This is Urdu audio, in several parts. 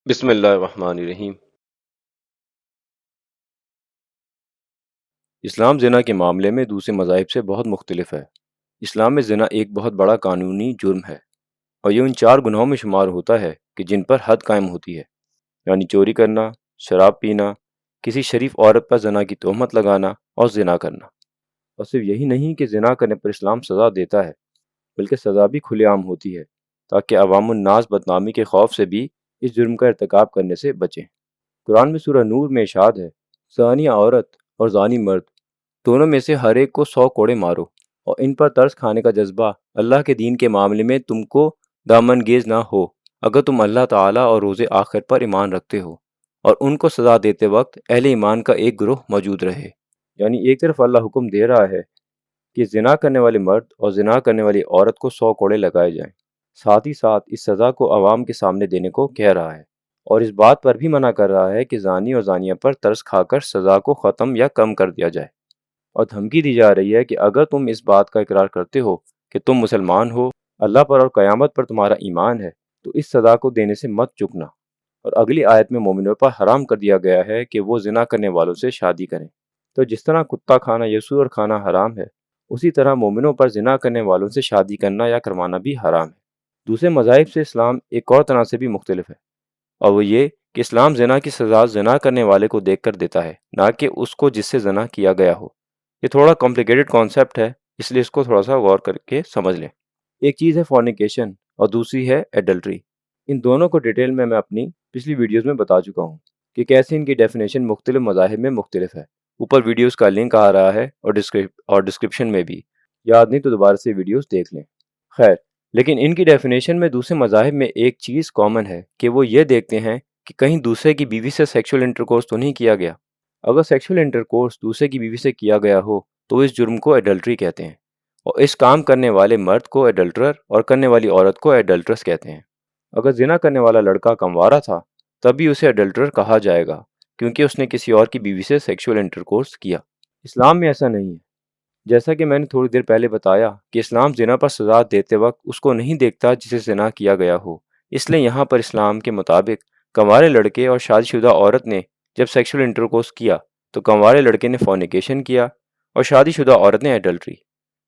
بسم اللہ الرحمن الرحیم۔ اسلام زنا کے معاملے میں دوسرے مذاہب سے بہت مختلف ہے۔ اسلام میں زنا ایک بہت بڑا قانونی جرم ہے اور یہ ان 4 گناہوں میں شمار ہوتا ہے کہ جن پر حد قائم ہوتی ہے، یعنی چوری کرنا، شراب پینا، کسی شریف عورت پر زنا کی تہمت لگانا اور زنا کرنا۔ اور صرف یہی نہیں کہ زنا کرنے پر اسلام سزا دیتا ہے، بلکہ سزا بھی کھلے عام ہوتی ہے تاکہ عوام الناس بدنامی کے خوف سے بھی اس جرم کا ارتکاب کرنے سے بچیں۔ قرآن میں سورہ نور میں ارشاد ہے، زانیہ عورت اور زانی مرد دونوں میں سے ہر ایک کو 100 کوڑے مارو، اور ان پر ترس کھانے کا جذبہ اللہ کے دین کے معاملے میں تم کو دامن گیز نہ ہو، اگر تم اللہ تعالیٰ اور روز آخر پر ایمان رکھتے ہو، اور ان کو سزا دیتے وقت اہل ایمان کا ایک گروہ موجود رہے۔ یعنی ایک طرف اللہ حکم دے رہا ہے کہ زنا کرنے والے مرد اور زنا کرنے والی عورت کو 100 کوڑے لگائے جائیں، ساتھ ہی ساتھ اس سزا کو عوام کے سامنے دینے کو کہہ رہا ہے، اور اس بات پر بھی منع کر رہا ہے کہ زانی اور زانیہ پر ترس کھا کر سزا کو ختم یا کم کر دیا جائے، اور دھمکی دی جا رہی ہے کہ اگر تم اس بات کا اقرار کرتے ہو کہ تم مسلمان ہو، اللہ پر اور قیامت پر تمہارا ایمان ہے، تو اس سزا کو دینے سے مت چکنا۔ اور اگلی آیت میں مومنوں پر حرام کر دیا گیا ہے کہ وہ زنا کرنے والوں سے شادی کریں۔ تو جس طرح کتا کھانا یا سور کھانا حرام ہے، اسی طرح مومنوں پر زنا کرنے والوں سے شادی کرنا یا کروانا بھی حرام ہے۔ دوسرے مذاہب سے اسلام ایک اور طرح سے بھی مختلف ہے، اور وہ یہ کہ اسلام زنا کی سزا زنا کرنے والے کو دیکھ کر دیتا ہے، نہ کہ اس کو جس سے زنا کیا گیا ہو۔ یہ تھوڑا کمپلیکیٹڈ کانسیپٹ ہے، اس لیے اس کو تھوڑا سا غور کر کے سمجھ لیں۔ ایک چیز ہے فورنیکیشن اور دوسری ہے ایڈلٹری۔ ان دونوں کو ڈیٹیل میں اپنی پچھلی ویڈیوز میں بتا چکا ہوں کہ کیسے ان کی ڈیفینیشن مختلف مذاہب میں مختلف ہے۔ اوپر ویڈیوز کا لنک آ رہا ہے اور ڈسکرپشن میں بھی، یاد نہیں تو دوبارہ سے ویڈیوز دیکھ لیں۔ خیر، لیکن ان کی ڈیفینیشن میں دوسرے مذاہب میں ایک چیز کامن ہے کہ وہ یہ دیکھتے ہیں کہ کہیں دوسرے کی بیوی سے سیکشول انٹرکورس تو نہیں کیا گیا۔ اگر سیکشول انٹرکورس دوسرے کی بیوی سے کیا گیا ہو تو اس جرم کو ایڈلٹری کہتے ہیں، اور اس کام کرنے والے مرد کو ایڈلٹرر اور کرنے والی عورت کو ایڈلٹرس کہتے ہیں۔ اگر زنا کرنے والا لڑکا کنوارا تھا تب بھی اسے ایڈلٹرر کہا جائے گا، کیونکہ اس نے کسی اور کی بیوی سے سیکشول انٹرکورس کیا۔ اسلام میں ایسا نہیں ہے۔ جیسا کہ میں نے تھوڑی دیر پہلے بتایا کہ اسلام زنا پر سزا دیتے وقت اس کو نہیں دیکھتا جسے زنا کیا گیا ہو، اس لیے یہاں پر اسلام کے مطابق کنوارے لڑکے اور شادی شدہ عورت نے جب سیکشول انٹرکورس کیا تو کنوارے لڑکے نے فورنیکیشن کیا اور شادی شدہ عورت نے ایڈلٹری۔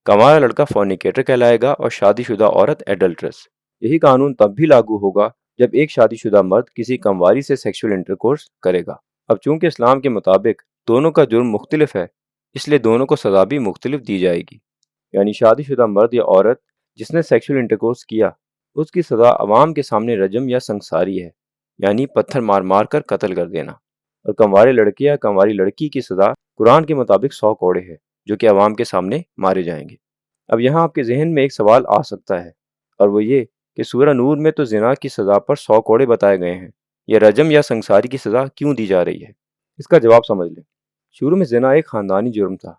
کنوارا لڑکا فورنیکیٹر کہلائے گا اور شادی شدہ عورت ایڈلٹرس۔ یہی قانون تب بھی لاگو ہوگا جب ایک شادی شدہ مرد کسی کنواری سے سیکشول انٹرکورس کرے گا۔ اب چونکہ اسلام کے مطابق دونوں کا جرم مختلف ہے، اس لیے دونوں کو سزا بھی مختلف دی جائے گی۔ یعنی شادی شدہ مرد یا عورت جس نے سیکشول انٹرکورس کیا، اس کی سزا عوام کے سامنے رجم یا سنگساری ہے، یعنی پتھر مار مار کر قتل کر دینا۔ اور کنوارے لڑکے یا کنواری لڑکی کی سزا قرآن کے مطابق 100 کوڑے ہے، جو کہ عوام کے سامنے مارے جائیں گے۔ اب یہاں آپ کے ذہن میں ایک سوال آ سکتا ہے، اور وہ یہ کہ سورہ نور میں تو زنا کی سزا پر 100 کوڑے بتائے گئے ہیں، یہ رجم یا سنگساری کی سزا کیوں دی جا رہی ہے؟ اس کا جواب سمجھ لیں۔ شروع میں زنا ایک خاندانی جرم تھا۔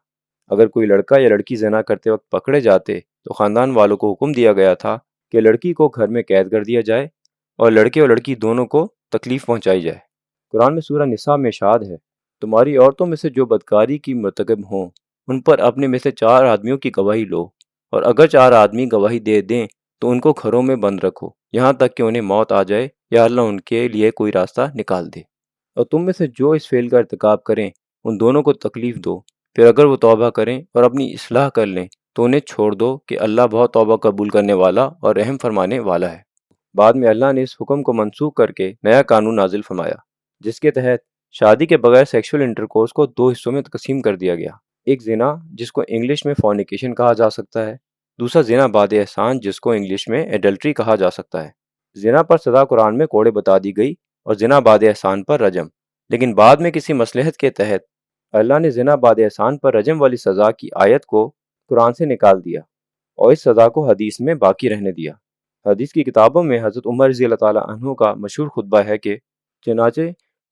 اگر کوئی لڑکا یا لڑکی زنا کرتے وقت پکڑے جاتے تو خاندان والوں کو حکم دیا گیا تھا کہ لڑکی کو گھر میں قید کر دیا جائے اور لڑکے اور لڑکی دونوں کو تکلیف پہنچائی جائے۔ قرآن میں سورہ نساء میں ارشاد ہے، تمہاری عورتوں میں سے جو بدکاری کی مرتکب ہوں ان پر اپنے میں سے 4 آدمیوں کی گواہی لو، اور اگر 4 آدمی گواہی دے دیں تو ان کو گھروں میں بند رکھو یہاں تک کہ انہیں موت آ جائے یا اللہ ان کے لیے کوئی راستہ نکال دے۔ اور تم میں سے جو اس فعل کا ارتکاب کریں ان دونوں کو تکلیف دو، پھر اگر وہ توبہ کریں اور اپنی اصلاح کر لیں تو انہیں چھوڑ دو کہ اللہ بہت توبہ قبول کرنے والا اور رحم فرمانے والا ہے۔ بعد میں اللہ نے اس حکم کو منسوخ کر کے نیا قانون نازل فرمایا، جس کے تحت شادی کے بغیر سیکشول انٹرکورس کو 2 حصوں میں تقسیم کر دیا گیا۔ ایک زنا جس کو انگلش میں فورنیکیشن کہا جا سکتا ہے، دوسرا زنا بعد احسان جس کو انگلش میں ایڈلٹری کہا جا سکتا ہے۔ زنا پر سزا قرآن میں کوڑے بتا دی گئی اور زنا بعد احسان پر رجم، لیکن بعد میں کسی مصلحت کے تحت اللہ نے زنا بعد احسان پر رجم والی سزا کی آیت کو قرآن سے نکال دیا اور اس سزا کو حدیث میں باقی رہنے دیا۔ حدیث کی کتابوں میں حضرت عمر رضی اللہ تعالیٰ عنہ کا مشہور خطبہ ہے کہ چنانچہ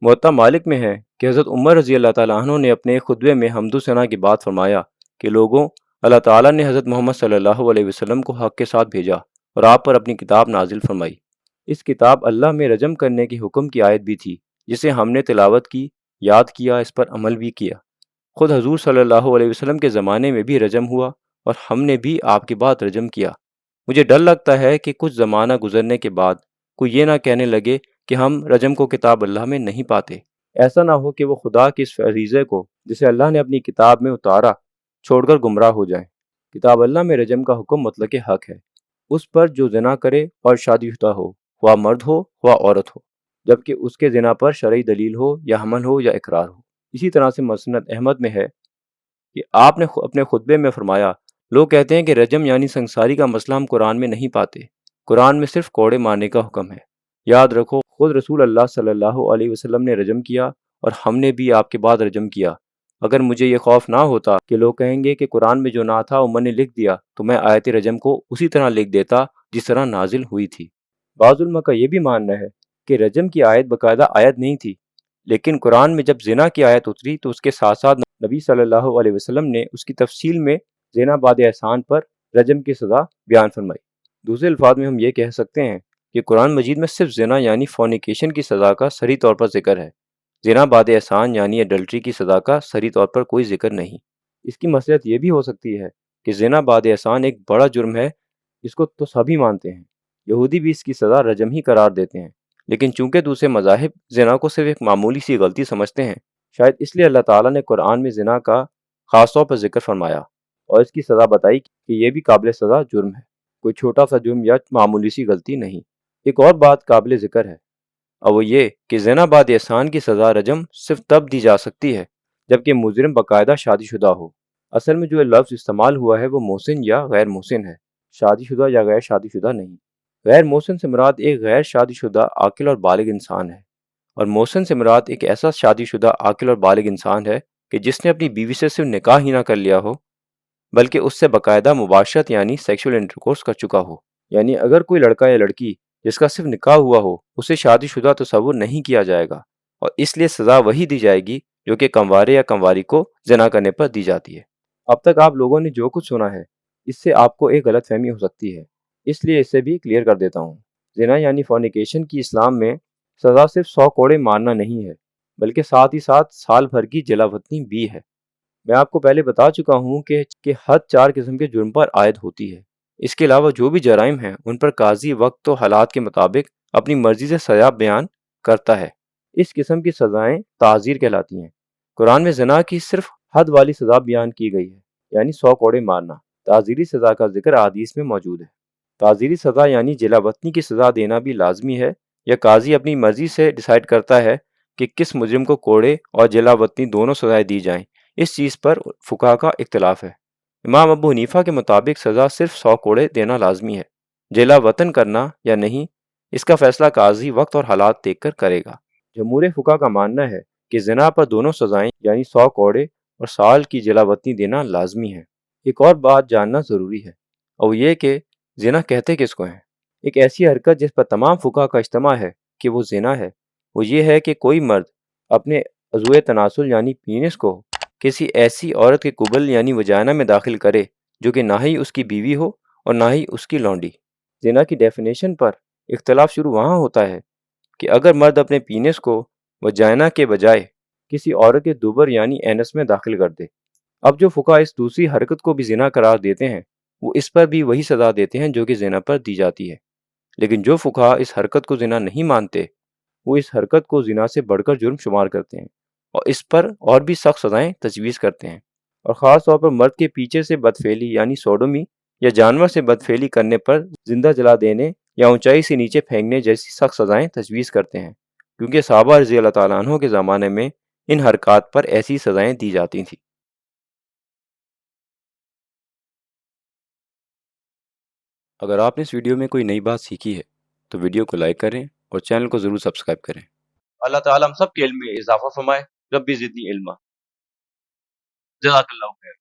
موطا مالک میں ہے کہ حضرت عمر رضی اللہ تعالیٰ عنہ نے اپنے ایک خطبے میں حمد و ثنا کی بات فرمایا کہ لوگوں، اللہ تعالیٰ نے حضرت محمد صلی اللہ علیہ وسلم کو حق کے ساتھ بھیجا اور آپ پر اپنی کتاب نازل فرمائی۔ اس کتاب اللہ میں رجم کرنے کی حکم کی آیت بھی تھی، جسے ہم نے تلاوت کی، یاد کیا، اس پر عمل بھی کیا۔ خود حضور صلی اللہ علیہ وسلم کے زمانے میں بھی رجم ہوا اور ہم نے بھی آپ کے بعد رجم کیا۔ مجھے ڈر لگتا ہے کہ کچھ زمانہ گزرنے کے بعد کوئی یہ نہ کہنے لگے کہ ہم رجم کو کتاب اللہ میں نہیں پاتے۔ ایسا نہ ہو کہ وہ خدا کے اس فریضے کو جسے اللہ نے اپنی کتاب میں اتارا چھوڑ کر گمراہ ہو جائیں۔ کتاب اللہ میں رجم کا حکم مطلق حق ہے اس پر جو زنا کرے اور شادی شدہ ہو، خواہ مرد ہو خواہ عورت ہو، جبکہ اس کے زنا پر شرعی دلیل ہو یا حمل ہو یا اقرار ہو۔ اسی طرح سے مسند احمد میں ہے کہ آپ نے اپنے خطبے میں فرمایا، لوگ کہتے ہیں کہ رجم یعنی سنساری کا مسئلہ ہم قرآن میں نہیں پاتے، قرآن میں صرف کوڑے مارنے کا حکم ہے۔ یاد رکھو، خود رسول اللہ صلی اللہ علیہ وسلم نے رجم کیا اور ہم نے بھی آپ کے بعد رجم کیا۔ اگر مجھے یہ خوف نہ ہوتا کہ لوگ کہیں گے کہ قرآن میں جو نہ تھا عمر نے لکھ دیا، تو میں آیت رجم کو اسی طرح لکھ دیتا جس طرح نازل ہوئی تھی۔ بعض علماء کا یہ بھی ماننا ہے کہ رجم کی آیت باقاعدہ آیت نہیں تھی، لیکن قرآن میں جب زنا کی آیت اتری تو اس کے ساتھ ساتھ نبی صلی اللہ علیہ وسلم نے اس کی تفصیل میں زنا بعد احسان پر رجم کی سزا بیان فرمائی۔ دوسرے الفاظ میں ہم یہ کہہ سکتے ہیں کہ قرآن مجید میں صرف زنا یعنی فورنیکیشن کی سزا کا صریح طور پر ذکر ہے، زنا بعد احسان یعنی ایڈلٹری کی سزا کا صریح طور پر کوئی ذکر نہیں۔ اس کی مصلحت یہ بھی ہو سکتی ہے کہ زنا بعد احسان ایک بڑا جرم ہے، اس کو تو سبھی مانتے ہیں، یہودی بھی اس کی سزا رجم ہی قرار دیتے ہیں، لیکن چونکہ دوسرے مذاہب زنا کو صرف ایک معمولی سی غلطی سمجھتے ہیں، شاید اس لیے اللہ تعالیٰ نے قرآن میں زنا کا خاص طور پر ذکر فرمایا اور اس کی سزا بتائی کہ یہ بھی قابل سزا جرم ہے، کوئی چھوٹا سا جرم یا معمولی سی غلطی نہیں۔ ایک اور بات قابل ذکر ہے اور وہ یہ کہ زنا بعد احسان کی سزا رجم صرف تب دی جا سکتی ہے جبکہ مجرم باقاعدہ شادی شدہ ہو۔ اصل میں جو لفظ استعمال ہوا ہے وہ محسن یا غیر محسن ہے، شادی شدہ یا غیر شادی شدہ نہیں۔ غیر محسن سے مراد ایک غیر شادی شدہ عاقل اور بالغ انسان ہے، اور محسن سے مراد ایک ایسا شادی شدہ عاقل اور بالغ انسان ہے کہ جس نے اپنی بیوی سے صرف نکاح ہی نہ کر لیا ہو بلکہ اس سے باقاعدہ مباشرت یعنی سیکشول انٹرکورس کر چکا ہو۔ یعنی اگر کوئی لڑکا یا لڑکی جس کا صرف نکاح ہوا ہو اسے شادی شدہ تصور نہیں کیا جائے گا، اور اس لیے سزا وہی دی جائے گی جو کہ کموارے یا کمواری کو زنا کرنے پر دی جاتی ہے۔ اب تک آپ لوگوں نے جو کچھ سنا ہے اس سے آپ کو ایک غلط فہمی ہو سکتی ہے، اس لیے اسے بھی کلیئر کر دیتا ہوں۔ زنا یعنی فورنیکیشن کی اسلام میں سزا صرف 100 کوڑے مارنا نہیں ہے بلکہ ساتھ ہی ساتھ سال بھر کی جلا وطنی بھی ہے۔ میں آپ کو پہلے بتا چکا ہوں کہ حد 4 قسم کے جرم پر عائد ہوتی ہے۔ اس کے علاوہ جو بھی جرائم ہیں ان پر قاضی وقت و حالات کے مطابق اپنی مرضی سے سزا بیان کرتا ہے۔ اس قسم کی سزائیں تعزیر کہلاتی ہیں۔ قرآن میں زنا کی صرف حد والی سزا بیان کی گئی ہے، یعنی 100 کوڑے مارنا۔ تعزیری سزا کا ذکر احادیث میں موجود ہے۔ تعزیری سزا یعنی جلا وطنی کی سزا دینا بھی لازمی ہے، یا قاضی اپنی مرضی سے ڈیسائیڈ کرتا ہے کہ کس مجرم کو کوڑے اور جلا وطنی دونوں سزائیں دی جائیں۔ اس چیز پر فقہا کا اختلاف ہے۔ امام ابو حنیفہ کے مطابق سزا صرف 100 کوڑے دینا لازمی ہے، جلا وطن کرنا یا نہیں اس کا فیصلہ قاضی وقت اور حالات دیکھ کر کرے گا۔ جمہور فقہا کا ماننا ہے کہ زنا پر دونوں سزائیں یعنی 100 کوڑے اور سال کی جلا وطنی دینا لازمی ہے۔ ایک اور بات جاننا ضروری ہے، اور یہ کہ زنا کہتے کس کو ہیں۔ ایک ایسی حرکت جس پر تمام فقہا کا اجتماع ہے کہ وہ زنا ہے، وہ یہ ہے کہ کوئی مرد اپنے عضو تناسل یعنی پینس کو کسی ایسی عورت کے قبل یعنی وجائنا میں داخل کرے جو کہ نہ ہی اس کی بیوی ہو اور نہ ہی اس کی لونڈی۔ زنا کی ڈیفینیشن پر اختلاف شروع وہاں ہوتا ہے کہ اگر مرد اپنے پینس کو وجائنا کے بجائے کسی عورت کے دوبر یعنی اینس میں داخل کر دے۔ اب جو فقہا اس دوسری حرکت کو بھی زنا قرار دیتے ہیں وہ اس پر بھی وہی سزا دیتے ہیں جو کہ زنا پر دی جاتی ہے، لیکن جو فقہا اس حرکت کو زنا نہیں مانتے وہ اس حرکت کو زنا سے بڑھ کر جرم شمار کرتے ہیں اور اس پر اور بھی سخت سزائیں تجویز کرتے ہیں، اور خاص طور پر مرد کے پیچھے سے بدفعلی یعنی سوڈومی یا جانور سے بدفعلی کرنے پر زندہ جلا دینے یا اونچائی سے نیچے پھینکنے جیسی سخت سزائیں تجویز کرتے ہیں، کیونکہ صحابہ رضی اللہ تعالیٰ عنہ کے زمانے میں ان حرکات پر ایسی سزائیں دی جاتی تھیں۔ اگر آپ نے اس ویڈیو میں کوئی نئی بات سیکھی ہے تو ویڈیو کو لائک کریں اور چینل کو ضرور سبسکرائب کریں۔ اللہ تعالیٰ ہم سب کے علم میں اضافہ فرمائے۔ رب زدنی علما۔ جزاک اللہ خیر۔